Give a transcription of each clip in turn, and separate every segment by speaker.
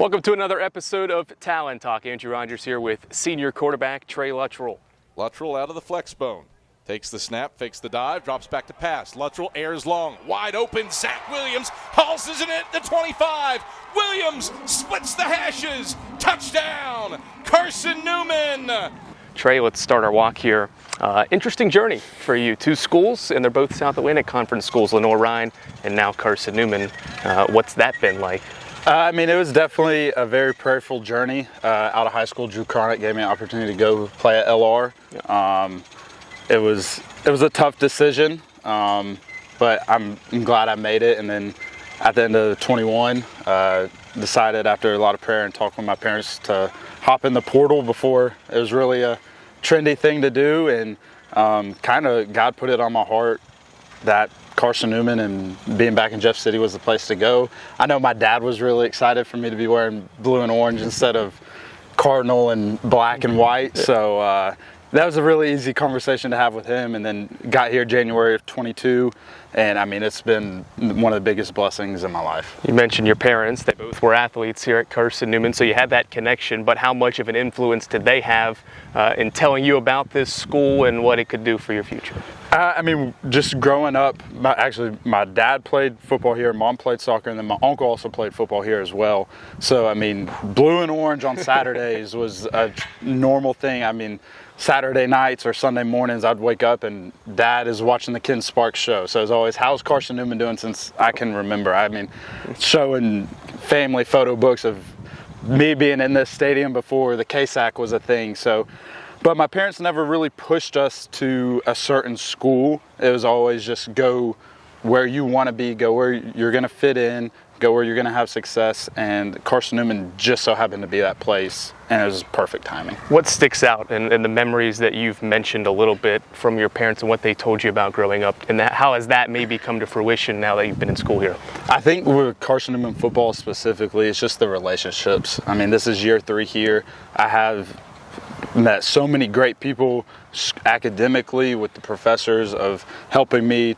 Speaker 1: Welcome to another episode of Talon Talk. Andrew Rogers here with senior quarterback Trey Luttrell.
Speaker 2: Luttrell out of the flex bone. Takes the snap, fakes the dive, drops back to pass. Luttrell airs long, wide open. Zach Williams hauls it at the 25. Williams splits the hashes. Touchdown, Carson-Newman.
Speaker 1: Trey, let's start our walk here. Interesting journey for you. Two schools, and they're both South Atlantic Conference schools, Lenoir-Rhyne and now Carson-Newman. What's that been like?
Speaker 3: It was definitely a very prayerful journey. Out of high school, Drew Carnick gave me an opportunity to go play at LR. It was a tough decision, but I'm glad I made it. And then at the end of 21, decided after a lot of prayer and talking with my parents to hop in the portal before it was really a trendy thing to do. And kind of God put it on my heart that Carson-Newman and being back in Jeff City was the place to go. I know my dad was really excited for me to be wearing blue and orange instead of cardinal and black and white. So that was a really easy conversation to have with him. And then got here January of 22. And it's been one of the biggest blessings in my life.
Speaker 1: You mentioned your parents. They both were athletes here at Carson-Newman, so you had that connection. But how much of an influence did they have in telling you about this school and what it could do for your future?
Speaker 3: Just growing up, my dad played football here, mom played soccer, and then my uncle also played football here as well. So, blue and orange on Saturdays was a normal thing. Saturday nights or Sunday mornings, I'd wake up and Dad is watching the Ken Sparks show. So it's always, how's Carson-Newman doing since I can remember? Showing family photo books of me being in this stadium before the KSAC was a thing. So, but my parents never really pushed us to a certain school. It was always just go where you want to be, go where you're going to fit in, go where you're going to have success. And Carson-Newman just so happened to be that place, and it was perfect timing.
Speaker 1: What sticks out in the memories that you've mentioned a little bit from your parents and what they told you about growing up, and how has that maybe come to fruition now that you've been in school here?
Speaker 3: I think with Carson-Newman football specifically, it's just the relationships. This is year 3 here. I have met so many great people academically with the professors of helping me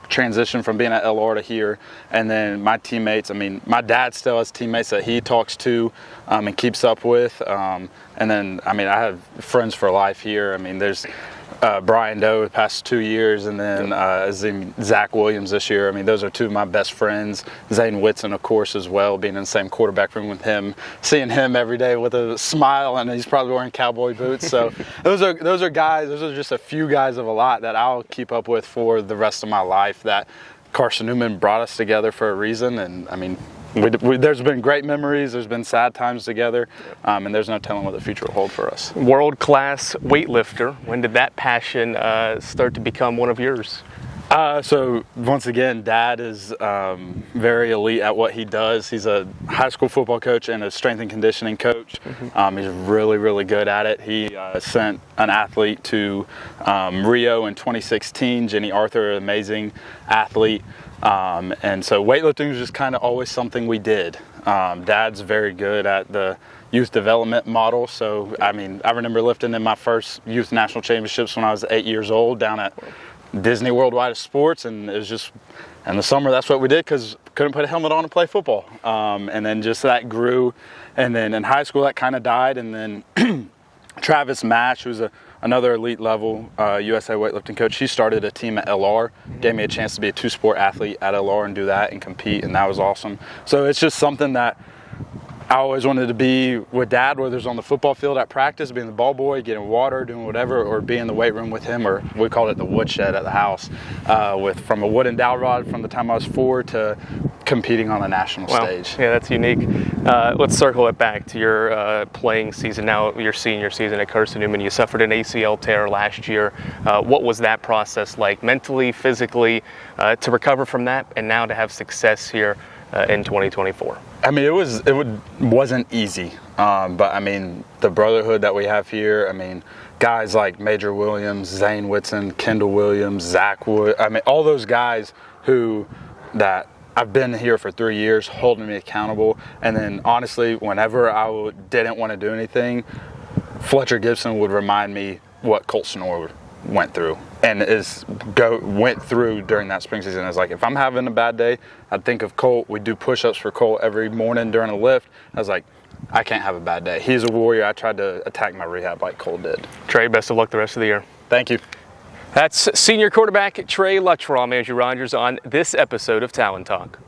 Speaker 3: transition from being at LR to here. And then my teammates, my dad still has teammates that he talks to and keeps up with. And then, I have friends for life here. There's Brian Doe the past 2 years, and then Zach Williams this year. Those are two of my best friends. Zane Whitson, of course, as well, being in the same quarterback room with him, seeing him every day with a smile, and he's probably wearing cowboy boots. So those are guys. Those are just a few guys of a lot that I'll keep up with for the rest of my life. That Carson-Newman brought us together for a reason, and there's been great memories, there's been sad times together, and there's no telling what the future will hold for us.
Speaker 1: World-class weightlifter. When did that passion start to become one of yours?
Speaker 3: So once again, Dad is very elite at what he does. He's a high school football coach and a strength and conditioning coach. He's really, really good at it. He sent an athlete to Rio in 2016, Jenny Arthur, an amazing athlete. And so weightlifting was just kind of always something we did. Dad's very good at the youth development model. So, I remember lifting in my first youth national championships when I was 8 years old down at Disney Worldwide of Sports. And it was just, in the summer, that's what we did because couldn't put a helmet on and play football. And then just that grew. And then in high school, that kind of died. And then Travis Match, who's another elite level USA weightlifting coach, he started a team at LR, gave me a chance to be a 2-sport athlete at LR and do that and compete, and that was awesome. So it's just something that I always wanted to be with Dad, whether it's on the football field at practice, being the ball boy, getting water, doing whatever, or be in the weight room with him, or we called it the woodshed at the house, from a wooden dowel rod from the time I was 4 to competing on a national stage.
Speaker 1: Yeah, that's unique. Let's circle it back to your playing season now, your senior season at Carson-Newman. You suffered an ACL tear last year. What was that process like mentally, physically, to recover from that and now to have success here in 2024?
Speaker 3: It wasn't easy, but the brotherhood that we have here, guys like Major Williams, Zane Whitson, Kendall Williams, Zach Wood, all those guys that I've been here for 3 years holding me accountable. And then honestly, whenever didn't want to do anything, Fletcher Gibson would remind me what Colt Snorer went through and went through during that spring season. It's like, if I'm having a bad day, I'd think of Colt. We do push-ups for Colt every morning during a lift. I was like, I can't have a bad day. He's a warrior. I tried to attack my rehab like Colt did.
Speaker 1: Trey, best of luck the rest of the year.
Speaker 3: Thank you.
Speaker 1: That's senior quarterback Trey Luttrell. I'm Andrew Rogers on this episode of Talon Talk.